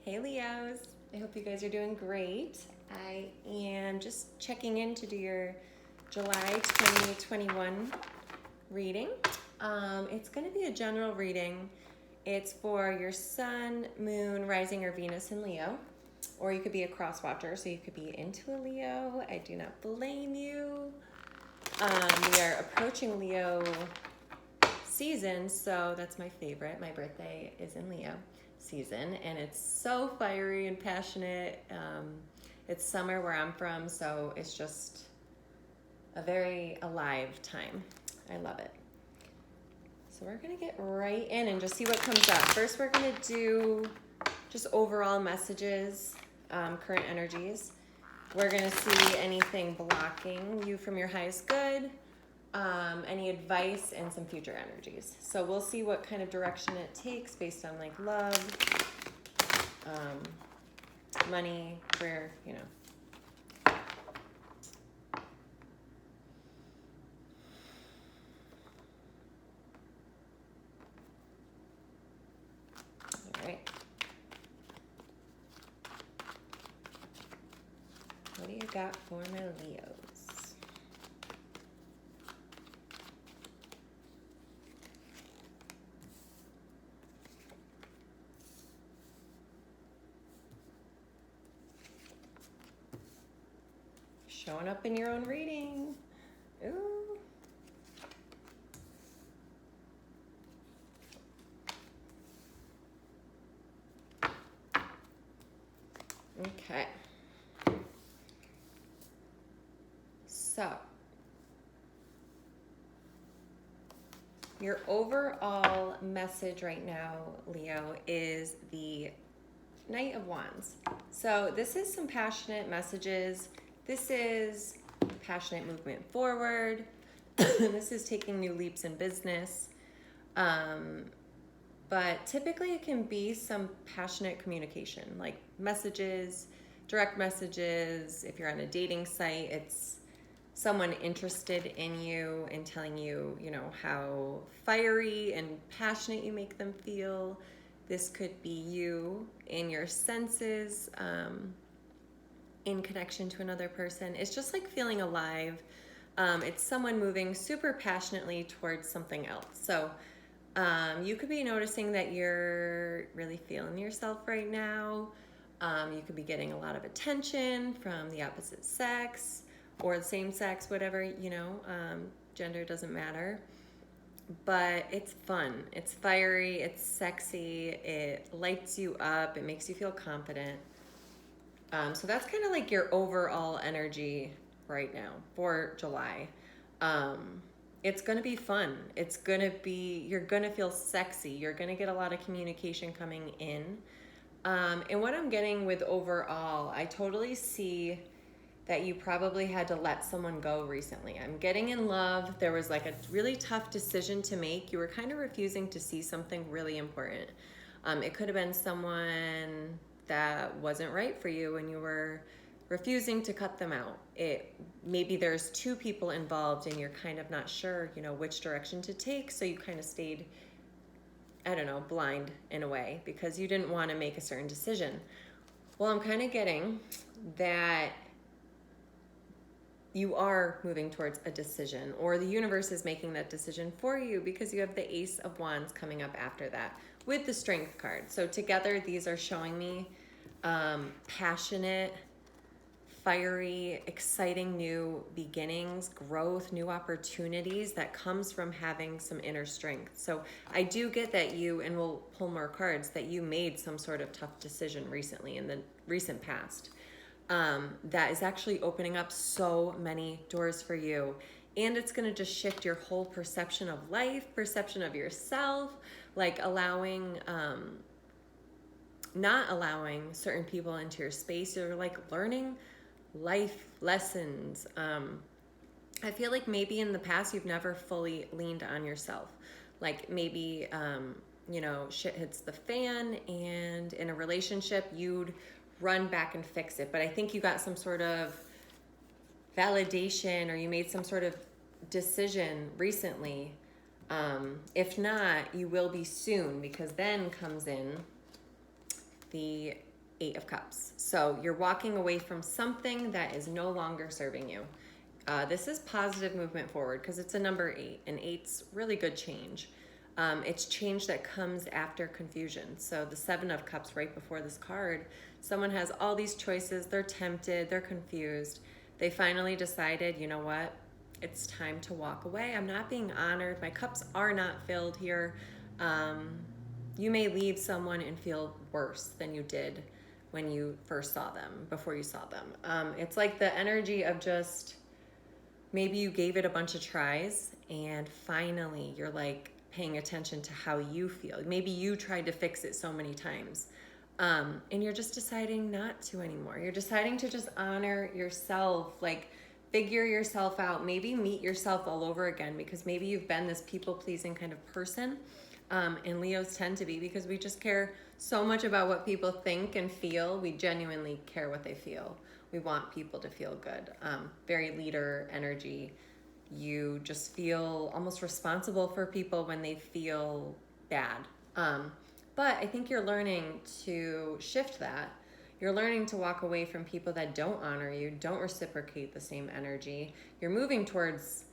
Hey Leos, I hope you guys are doing great. I am just checking in to do your July 2021 reading. It's going to be a general reading. It's for your sun, moon, rising, or Venus in Leo. Or you could be a cross watcher, so you could be into a Leo. I do not blame you. We are approaching Leo season, so that's my favorite. My birthday is in Leo season, and it's so fiery and passionate. It's summer where I'm from, so it's just a very alive time. I love it. So we're gonna get right in and just see what comes up. First, we're gonna do just overall messages, current energies. We're gonna see anything blocking you from your highest good, any advice, and some future energies. So we'll see what kind of direction it takes based on like love, money, career, All right. What do you got for my Leos? Showing up in your own reading. Ooh. Okay. So, your overall message right now, Leo, is the Knight of Wands. So this is some passionate messages. This is passionate movement forward. This is taking new leaps in business. But typically it can be some passionate communication, like messages, direct messages. If you're on a dating site, it's someone interested in you and telling you, how fiery and passionate you make them feel. This could be you in your senses, in connection to another person. It's just like feeling alive. It's someone moving super passionately towards something else. So you could be noticing that you're really feeling yourself right now. You could be getting a lot of attention from the opposite sex or the same sex, whatever, gender doesn't matter. But it's fun. It's fiery. It's sexy. It lights you up. It makes you feel confident. So that's kind of like your overall energy right now for July. It's going to be fun. You're going to feel sexy. You're going to get a lot of communication coming in. And what I'm getting with overall, I totally see that you probably had to let someone go recently. I'm getting in love. There was like a really tough decision to make. You were kind of refusing to see something really important. It could have been someone that wasn't right for you and you were refusing to cut them out. Maybe there's two people involved and you're kind of not sure, which direction to take. So you kind of stayed, blind in a way because you didn't want to make a certain decision. Well, I'm kind of getting that you are moving towards a decision, or the universe is making that decision for you because you have the Ace of Wands coming up after that with the Strength card. So together, these are showing me passionate, fiery, exciting new beginnings, growth, new opportunities that comes from having some inner strength. So I do get that and we'll pull more cards, that you made some sort of tough decision recently in the recent past. That is actually opening up so many doors for you. And it's going to just shift your whole perception of life, perception of yourself, like not allowing certain people into your space, or like learning life lessons. I feel like maybe in the past you've never fully leaned on yourself. Like maybe, shit hits the fan and in a relationship you'd run back and fix it. But I think you got some sort of validation or you made some sort of decision recently. If not, you will be soon, because then comes in the Eight of Cups. So you're walking away from something that is no longer serving you. This is positive movement forward because it's a number 8, and 8's really good change. It's change that comes after confusion. So the 7 of Cups right before this card, someone has all these choices, they're tempted, they're confused. They finally decided, you know what? It's time to walk away. I'm not being honored. My cups are not filled here. You may leave someone and feel worse than you did when you first saw them, before you saw them. It's like the energy of just, maybe you gave it a bunch of tries and finally you're like paying attention to how you feel. Maybe you tried to fix it so many times. And you're just deciding not to anymore. You're deciding to just honor yourself, like figure yourself out, maybe meet yourself all over again, because maybe you've been this people-pleasing kind of person. And Leos tend to be, because we just care so much about what people think and feel. We genuinely care what they feel. We want people to feel good. Very leader energy. You just feel almost responsible for people when they feel bad. But I think you're learning to shift that. You're learning to walk away from people that don't honor you, don't reciprocate the same energy. You're moving towards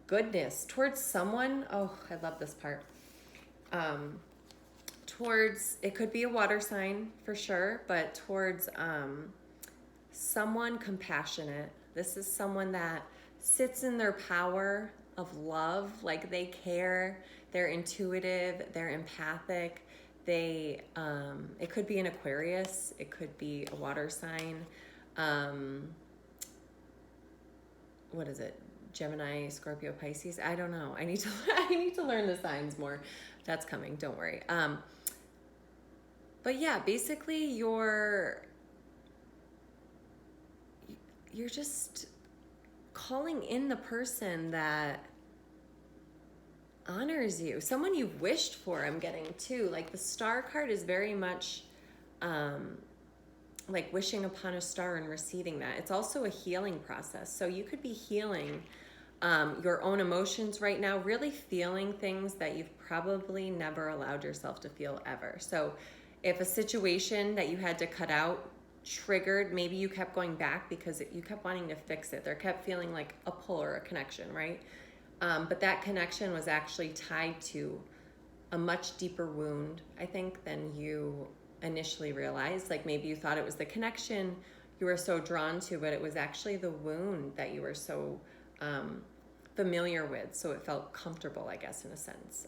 goodness, towards someone. Oh, I love this part. Towards, it could be a water sign for sure, but towards someone compassionate. This is someone that sits in their power of love, like they care, they're intuitive, they're empathic. They, it could be an Aquarius, it could be a water sign. What is it? Gemini, Scorpio, Pisces. I don't know. I need to learn the signs more. That's coming. Don't worry. But yeah, basically you're just calling in the person that honors you, someone you've wished for. I'm getting too, like the Star card is very much like wishing upon a star and receiving that. It's also a healing process. So you could be healing your own emotions right now, really feeling things that you've probably never allowed yourself to feel ever. So if a situation that you had to cut out triggered, maybe you kept going back because you kept wanting to fix it. There kept feeling like a pull or a connection, right? But that connection was actually tied to a much deeper wound, I think, than you initially realized. Like maybe you thought it was the connection you were so drawn to, but it was actually the wound that you were so familiar with. So it felt comfortable, I guess, in a sense.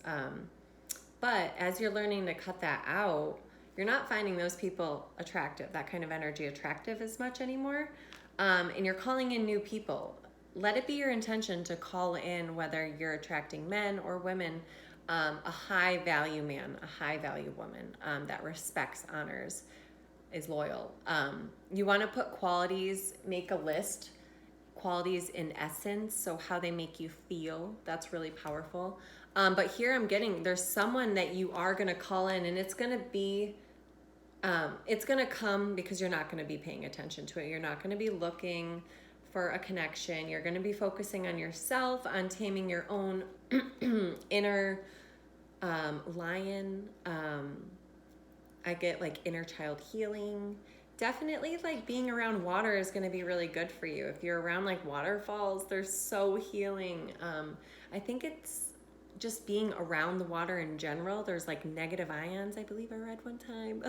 But as you're learning to cut that out, you're not finding those people attractive, that kind of energy attractive as much anymore. And you're calling in new people. Let it be your intention to call in, whether you're attracting men or women, a high value man, a high value woman that respects, honors, is loyal. You want to put qualities, make a list, qualities in essence, so how they make you feel. That's really powerful. But here I'm getting, there's someone that you are going to call in, and it's going to be, it's going to come because you're not going to be paying attention to it. You're not going to be looking for a connection. You're going to be focusing on yourself, on taming your own inner lion. I get like inner child healing. Definitely like being around water is going to be really good for you. If you're around like waterfalls, they're so healing. I think it's just being around the water in general. There's like negative ions, I believe I read one time.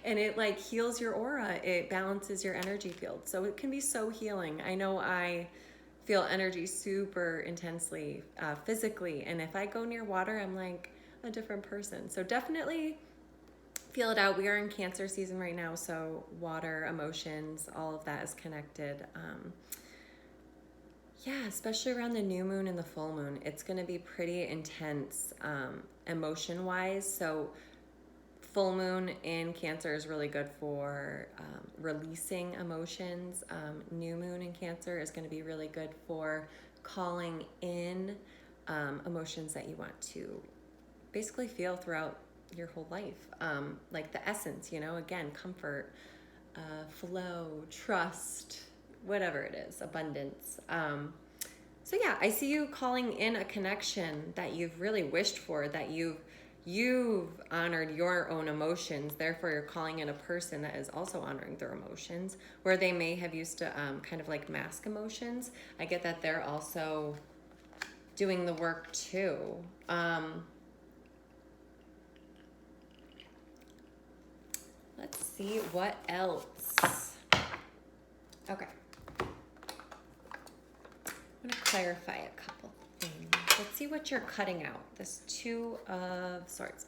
And it like heals your aura. It balances your energy field. So it can be so healing. I know I feel energy super intensely physically. And if I go near water, I'm like a different person. So definitely feel it out. We are in Cancer season right now. So water, emotions, all of that is connected. Yeah, especially around the new moon and the full moon, it's going to be pretty intense emotion-wise. So full moon in Cancer is really good for releasing emotions. New moon in Cancer is going to be really good for calling in emotions that you want to basically feel throughout your whole life. Like the essence, you know, again, comfort, flow, trust, whatever it is, abundance. So yeah, I see you calling in a connection that you've really wished for, that you've you've honored your own emotions, therefore you're calling in a person that is also honoring their emotions, where they may have used to kind of like mask emotions. I get that they're also doing the work too. Let's see what else. Okay. I'm going to clarify a couple things. Let's see what you're cutting out. This Two of Swords.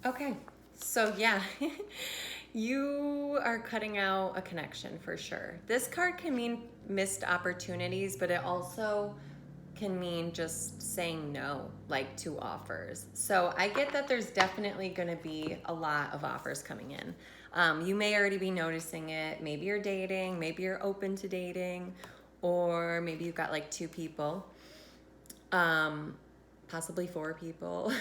Okay, so yeah, you are cutting out a connection for sure. This card can mean missed opportunities, but it also can mean just saying no, like to offers. So I get that there's definitely going to be a lot of offers coming in. You may already be noticing it. Maybe you're dating, maybe you're open to dating, or maybe you've got like two people. Possibly four people.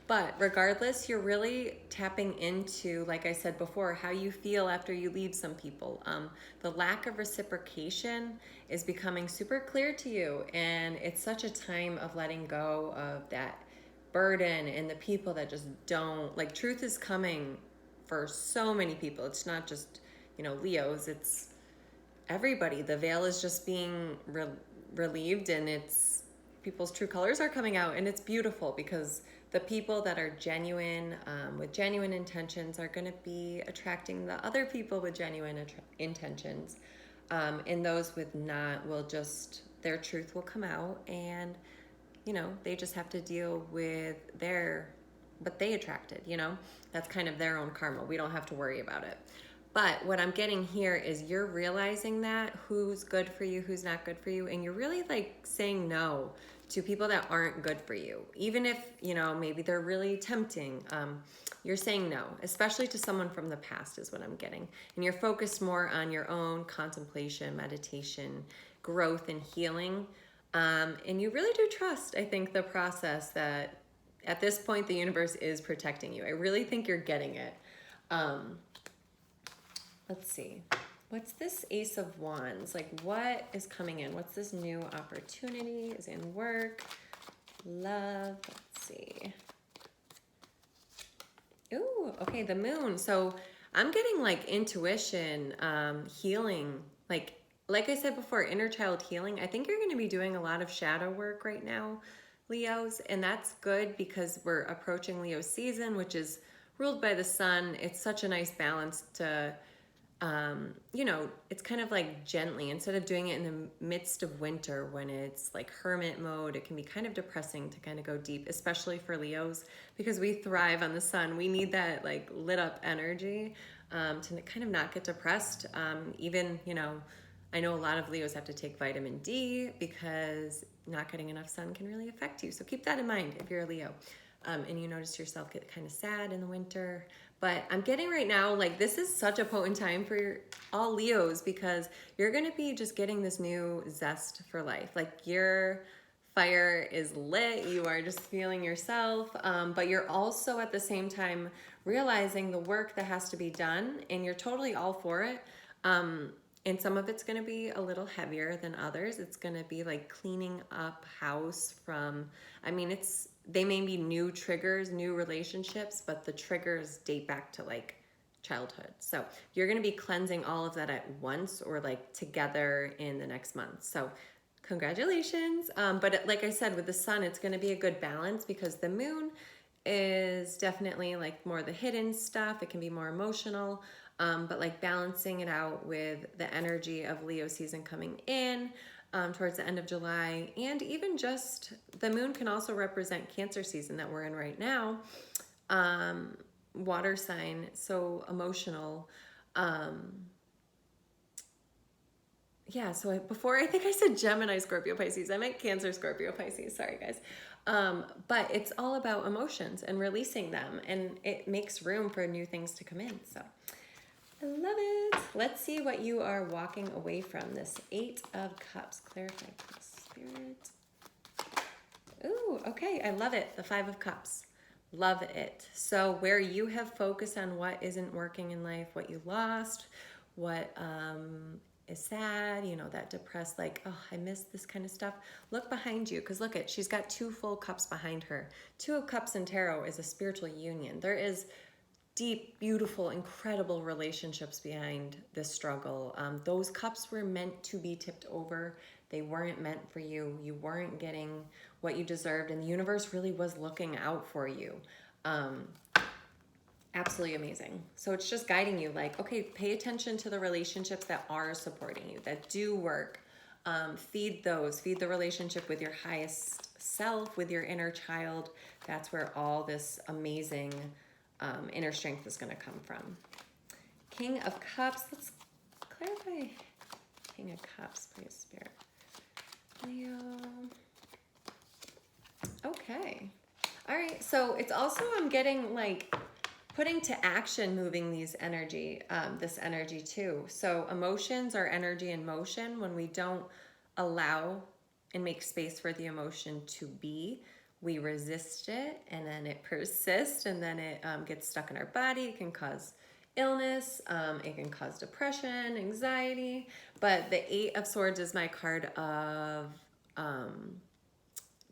But regardless, you're really tapping into, like I said before, how you feel after you leave some people. The lack of reciprocation is becoming super clear to you, and it's such a time of letting go of that burden and the people that just don't, like, truth is coming for so many people. It's not just, Leos, it's everybody. The veil is just being relieved, and it's people's true colors are coming out, and it's beautiful because the people that are genuine, with genuine intentions, are going to be attracting the other people with genuine intentions, and those with not will just, their truth will come out, and they just have to deal with what they attracted. That's kind of their own karma. We don't have to worry about it. But what I'm getting here is you're realizing that who's good for you, who's not good for you, and you're really like saying no to people that aren't good for you. Even if, maybe they're really tempting, you're saying no, especially to someone from the past is what I'm getting. And you're focused more on your own contemplation, meditation, growth, and healing. And you really do trust, I think, the process that at this point the universe is protecting you. I really think you're getting it. Let's see. What's this Ace of Wands? Like, what is coming in? What's this new opportunity? Is in work, love? Let's see. Ooh, okay, the Moon. So I'm getting like intuition, healing, like I said before, inner child healing. I think you're going to be doing a lot of shadow work right now, Leos, and that's good because we're approaching Leo season, which is ruled by the sun. It's such a nice balance to it's kind of like gently, instead of doing it in the midst of winter when it's like hermit mode, it can be kind of depressing to kind of go deep, especially for Leos, because we thrive on the sun. We need that like lit up energy to kind of not get depressed. Even, I know a lot of Leos have to take vitamin D because not getting enough sun can really affect you. So keep that in mind if you're a Leo. And you notice yourself get kind of sad in the winter. But I'm getting right now, like, this is such a potent time for all Leos because you're going to be just getting this new zest for life. Like, your fire is lit. You are just feeling yourself. But you're also at the same time realizing the work that has to be done, and you're totally all for it. And some of it's going to be a little heavier than others. It's going to be like cleaning up house from, they may be new triggers, new relationships, but the triggers date back to like childhood. So you're going to be cleansing all of that at once or like together in the next month. So congratulations. But like I said, with the sun, it's going to be a good balance because the moon is definitely like more the hidden stuff. It can be more emotional, but like balancing it out with the energy of Leo season coming in. Towards the end of July, and even just the moon can also represent Cancer season that we're in right now. Water sign, so emotional. So before I think I said Gemini, Scorpio, Pisces. I meant Cancer, Scorpio, Pisces. Sorry, guys. But it's all about emotions and releasing them, and it makes room for new things to come in. So I love it. Let's see what you are walking away from. This 8 of Cups. Clarify, Spirit. Ooh, okay. I love it. The 5 of Cups. Love it. So where you have focused on what isn't working in life, what you lost, what is sad, you know, that depressed, like, oh, I missed this kind of stuff. Look behind you, because look at, she's got 2 full cups behind her. 2 of Cups in tarot is a spiritual union. There is deep, beautiful, incredible relationships behind this struggle. Those cups were meant to be tipped over. They weren't meant for you. You weren't getting what you deserved, and the universe really was looking out for you. Absolutely amazing. So it's just guiding you, like, okay, pay attention to the relationships that are supporting you, that do work. Feed those, feed the relationship with your highest self, with your inner child. That's where all this amazing inner strength is going to come from. King of Cups. Let's clarify. King of Cups, please, Spirit. Leo. Okay. All right. So it's also, I'm getting like putting to action, moving these energy, this energy too. So emotions are energy in motion. When we don't allow and make space for the emotion to be, we resist it, and then it persists, and then it gets stuck in our body. It can cause illness, it can cause depression, anxiety. But the 8 of Swords is my card of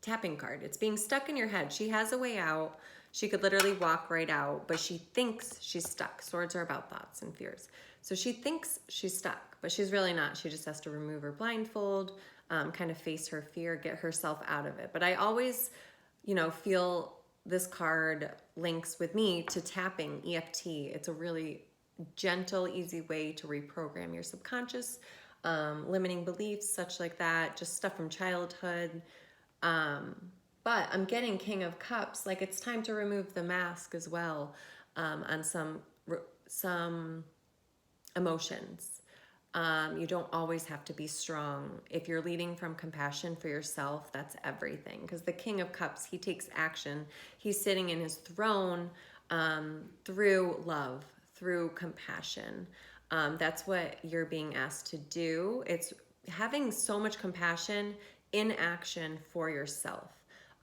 tapping card. It's being stuck in your head. She has a way out. She could literally walk right out, but she thinks she's stuck. Swords are about thoughts and fears. So she thinks she's stuck, but she's really not. She just has to remove her blindfold, kind of face her fear, get herself out of it. But I always, you know, feel this card links with me to tapping, EFT. It's a really gentle, easy way to reprogram your subconscious, limiting beliefs, such like that, just stuff from childhood. But I'm getting King of Cups, like it's time to remove the mask as well, on some emotions. You don't always have to be strong. If you're leading from compassion for yourself, that's everything. Because the King of Cups, he takes action. He's sitting in his throne through love, through compassion. That's what you're being asked to do. It's having so much compassion in action for yourself.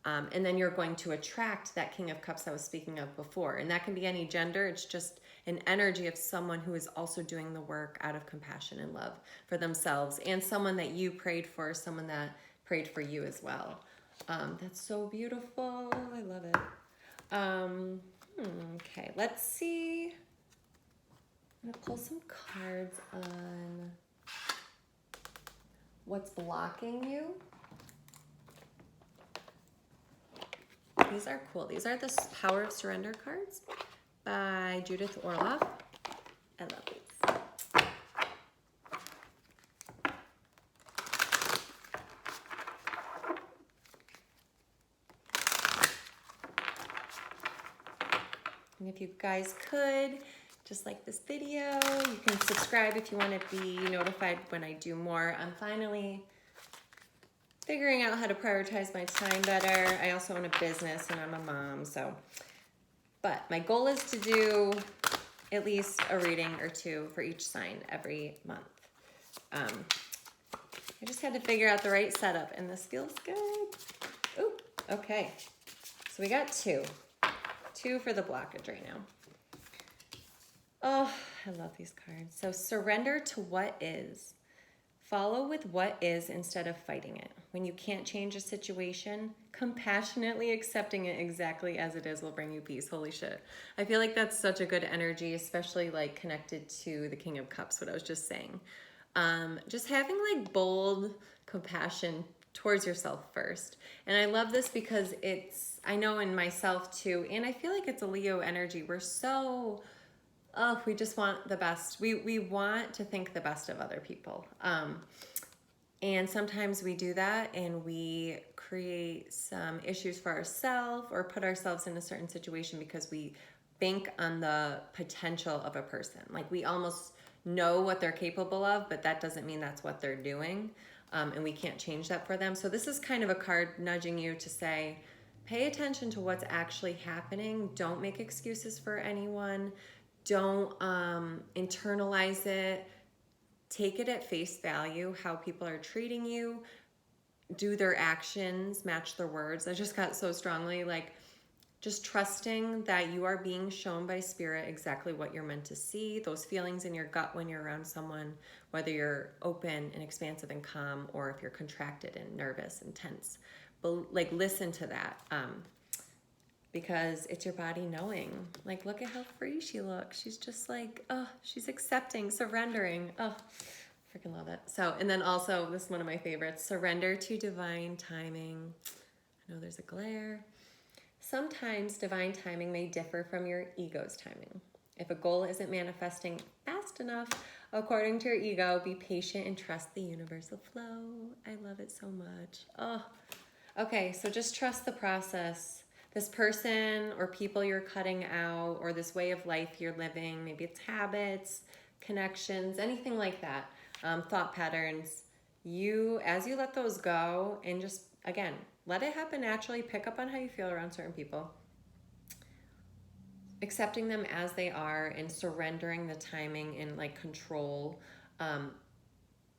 And then you're going to attract that King of Cups I was speaking of before. And that can be any gender. It's just an energy of someone who is also doing the work out of compassion and love for themselves, and someone that you prayed for, someone that prayed for you as well. That's so beautiful. I love it. Okay, let's see. I'm going to pull some cards on what's blocking you. These are cool. These are the Power of Surrender cards by Judith Orloff. I love these. And if you guys could, just like this video, you can subscribe if you want to be notified when I do more. I'm finally figuring out how to prioritize my time better. I also own a business and I'm a mom, so. But my goal is to do at least a reading or 2 for each sign every month. I just had to figure out the right setup, and this feels good. Ooh, okay. So we got 2. 2 for the blockage right now. Oh, I love these cards. So surrender to what is. Follow with what is instead of fighting it. When you can't change a situation, compassionately accepting it exactly as it is will bring you peace. Holy shit. I feel like that's such a good energy, especially like connected to the King of Cups, what I was just saying. Just having like bold compassion towards yourself first. And I love this because it's, I know in myself too, and I feel like it's a Leo energy. We're so, oh, we just want the best. We want to think the best of other people. And sometimes we do that and we create some issues for ourselves or put ourselves in a certain situation because we bank on the potential of a person. Like we almost know what they're capable of, but that doesn't mean that's what they're doing. And we can't change that for them. So this is kind of a card nudging you to say, pay attention to what's actually happening. Don't make excuses for anyone. Don't internalize it. Take it at face value, how people are treating you. Do their actions match their words? I just got so strongly like just trusting that you are being shown by spirit exactly what you're meant to see. Those feelings in your gut when you're around someone, whether you're open and expansive and calm, or if you're contracted and nervous and tense. But like listen to that. Because it's your body knowing. Like, look at how free she looks. She's just like, oh, she's accepting, surrendering. Oh, freaking love it. So, and then also, this is one of my favorites, surrender to divine timing. I know there's a glare. Sometimes divine timing may differ from your ego's timing. If a goal isn't manifesting fast enough, according to your ego, be patient and trust the universal flow. I love it so much. Oh, okay, so just trust the process. This person or people you're cutting out, or this way of life you're living, maybe it's habits, connections, anything like that, thought patterns, as you let those go and just, again, let it happen naturally, pick up on how you feel around certain people, accepting them as they are and surrendering the timing and like control.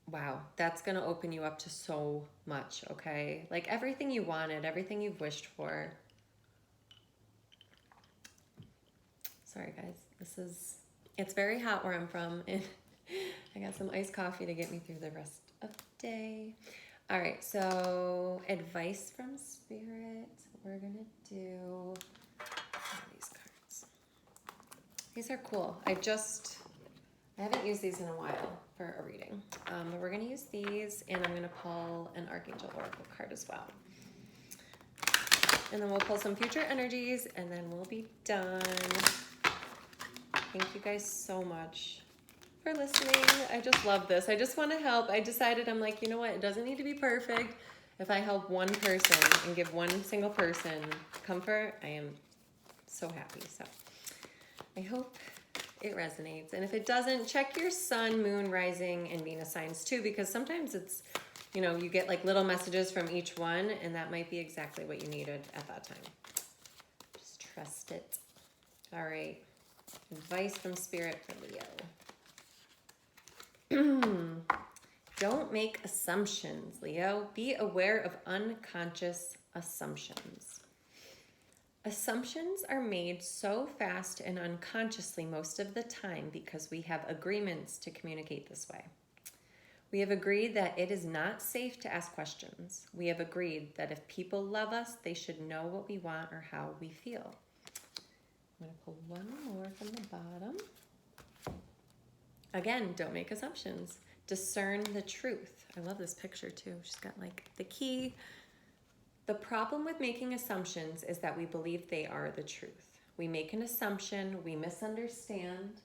Wow, that's going to open you up to so much, okay? Like everything you wanted, everything you've wished for. Sorry guys, it's very hot where I'm from, and I got some iced coffee to get me through the rest of the day. All right, so advice from spirit. We're gonna do these cards. These are cool. I haven't used these in a while for a reading. But we're gonna use these, and I'm gonna pull an Archangel Oracle card as well. And then we'll pull some future energies, and then we'll be done. Thank you guys so much for listening. I just love this. I just want to help. I decided, I'm like, you know what? It doesn't need to be perfect. If I help one person and give one single person comfort, I am so happy. So I hope it resonates. And if it doesn't, check your sun, moon, rising, and Venus signs too, because sometimes it's, you get like little messages from each one, and that might be exactly what you needed at that time. Just trust it. All right. Advice from spirit for Leo. Don't make assumptions, Leo. Be aware of unconscious assumptions. Assumptions are made so fast and unconsciously most of the time because we have agreements to communicate this way. We have agreed that it is not safe to ask questions. We have agreed that if people love us, they should know what we want or how we feel. I'm going to pull one more from the bottom. Again, don't make assumptions. Discern the truth. I love this picture too. She's got like the key. The problem with making assumptions is that we believe they are the truth. We make an assumption, we misunderstand,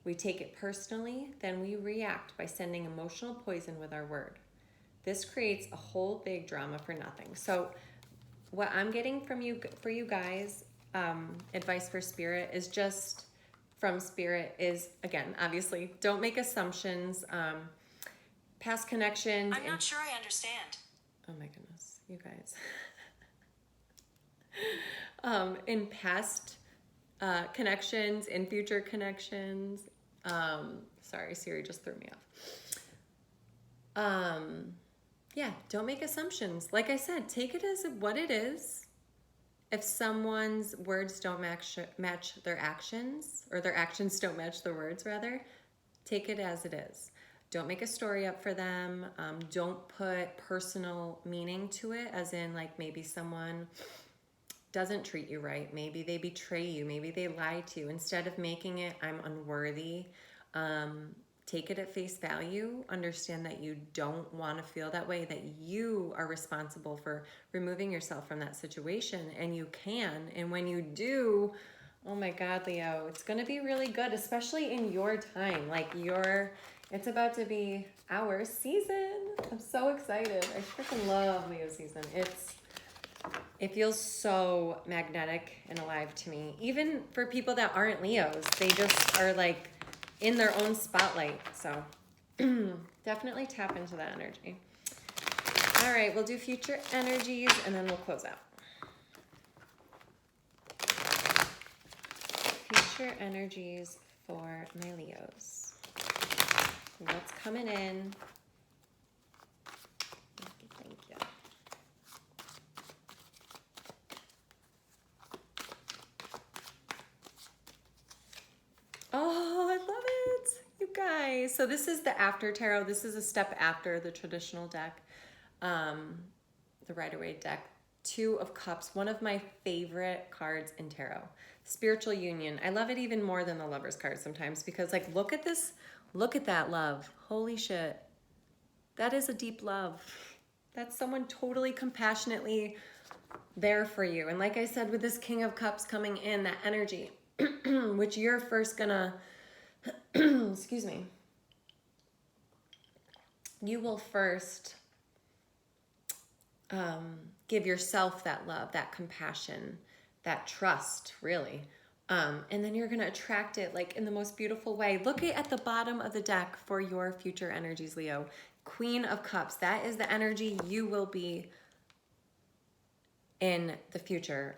we take it personally, then we react by sending emotional poison with our word. This creates a whole big drama for nothing. So what I'm getting from you, for you guys, advice for spirit is just from spirit is, again, obviously, don't make assumptions. Past connections. I'm not sure I understand. Oh my goodness, you guys. In past connections, in future connections. Sorry, Siri just threw me off. Yeah, don't make assumptions. Like I said, take it as what it is. If someone's words don't match their actions, or their actions don't match their words, rather, take it as it is. Don't make a story up for them. Don't put personal meaning to it, as in like maybe someone doesn't treat you right. Maybe they betray you. Maybe they lie to you. Instead of making it, I'm unworthy, take it at face value. Understand that you don't want to feel that way, that you are responsible for removing yourself from that situation, and you can. And when you do, oh my God, Leo, it's going to be really good, especially in your time. Like it's about to be our season. I'm so excited. I freaking love Leo season. It feels so magnetic and alive to me. Even for people that aren't Leos, they just are like in their own spotlight. So definitely tap into that energy. All right, we'll do future energies and then we'll close out. Future future energies for my Leos. What's coming in? Thank you. Oh, I love it, you guys. So this is the after tarot. This is a step after the traditional deck, the Rider-Waite deck. Two of Cups, one of my favorite cards in tarot. Spiritual union. I love it even more than the Lover's card sometimes because, like, look at this. Look at that love. Holy shit. That is a deep love. That's someone totally compassionately there for you. And like I said, with this King of Cups coming in, that energy, which you're first gonna, excuse me, you will first give yourself that love, that compassion, that trust, really. And then you're going to attract it like in the most beautiful way. Look at the bottom of the deck for your future energies, Leo. Queen of Cups. That is the energy you will be in the future,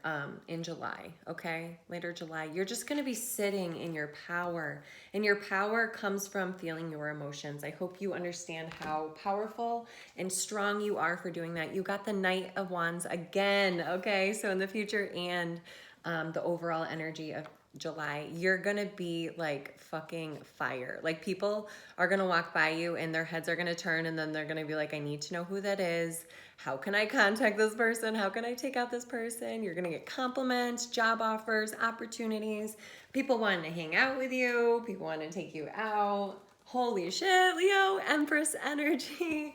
in July, okay? Later July. You're just going to be sitting in your power. And your power comes from feeling your emotions. I hope you understand how powerful and strong you are for doing that. You got the Knight of Wands again, okay? So in the future and the overall energy of July, you're gonna be like fucking fire. Like, people are gonna walk by you and their heads are gonna turn, and then they're gonna be like, I need to know who that is. How can I contact this person? How can I take out this person? You're gonna get compliments, job offers, opportunities, people wanting to hang out with you, people wanting to take you out. Holy shit, Leo, Empress energy.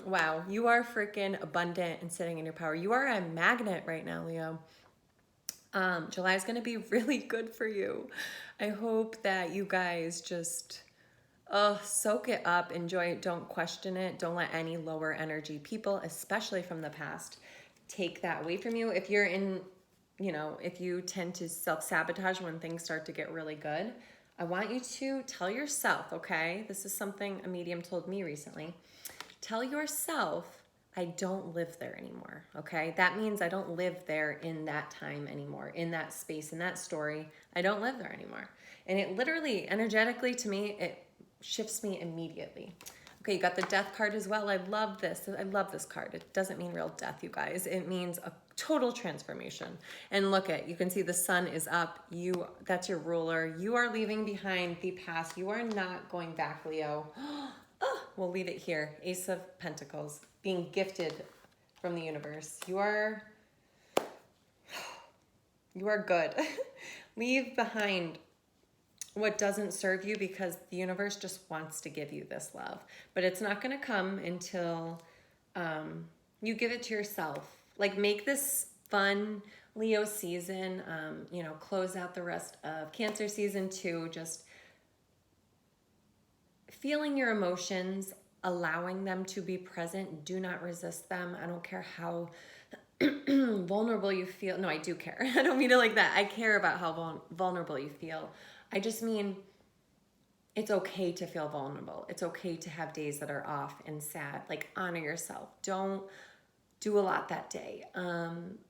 Wow, you are freaking abundant and sitting in your power. You are a magnet right now, Leo. July is going to be really good for you. I hope that you guys just soak it up, enjoy it, don't question it. Don't let any lower energy people, especially from the past, take that away from you. If you're in, if you tend to self-sabotage when things start to get really good, I want you to tell yourself, okay? This is something a medium told me recently. Tell yourself, I don't live there anymore, okay? That means I don't live there in that time anymore, in that space, in that story. I don't live there anymore. And it literally, energetically, to me, it shifts me immediately. Okay, you got the Death card as well. I love this. I love this card. It doesn't mean real death, you guys. It means a total transformation. And look you can see the sun is up. That's your ruler. You are leaving behind the past. You are not going back, Leo. We'll leave it here. Ace of Pentacles, being gifted from the universe. You are good. Leave behind what doesn't serve you, because the universe just wants to give you this love. But it's not going to come until you give it to yourself. Like, make this fun Leo season, close out the rest of Cancer season too, just feeling your emotions, allowing them to be present. Do not resist them. I don't care how vulnerable you feel. No, I do care. I don't mean it like that. I care about how vulnerable you feel. I just mean it's okay to feel vulnerable. It's okay to have days that are off and sad. Like, honor yourself. Don't do a lot that day.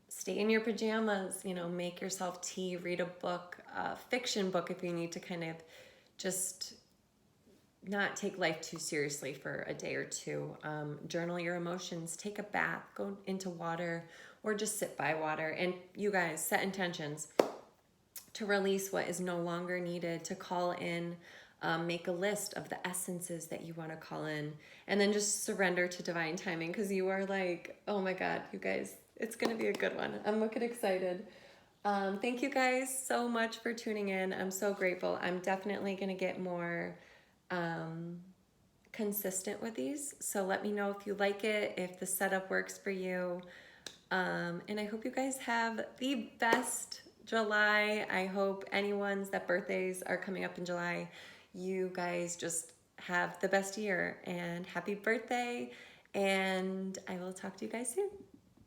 Stay in your pajamas, make yourself tea, read a book, a fiction book if you need to kind of just not take life too seriously for a day or two. Journal your emotions, take a bath, go into water, or just sit by water. And you guys, set intentions to release what is no longer needed, to call in, make a list of the essences that you want to call in, and then just surrender to divine timing, because you are like, oh my God, you guys, it's going to be a good one. I'm looking excited. Thank you guys so much for tuning in. I'm so grateful. I'm definitely going to get more consistent with these. So let me know if you like it, if the setup works for you. And I hope you guys have the best July. I hope anyone's that birthdays are coming up in July, you guys just have the best year, and happy birthday. And I will talk to you guys soon.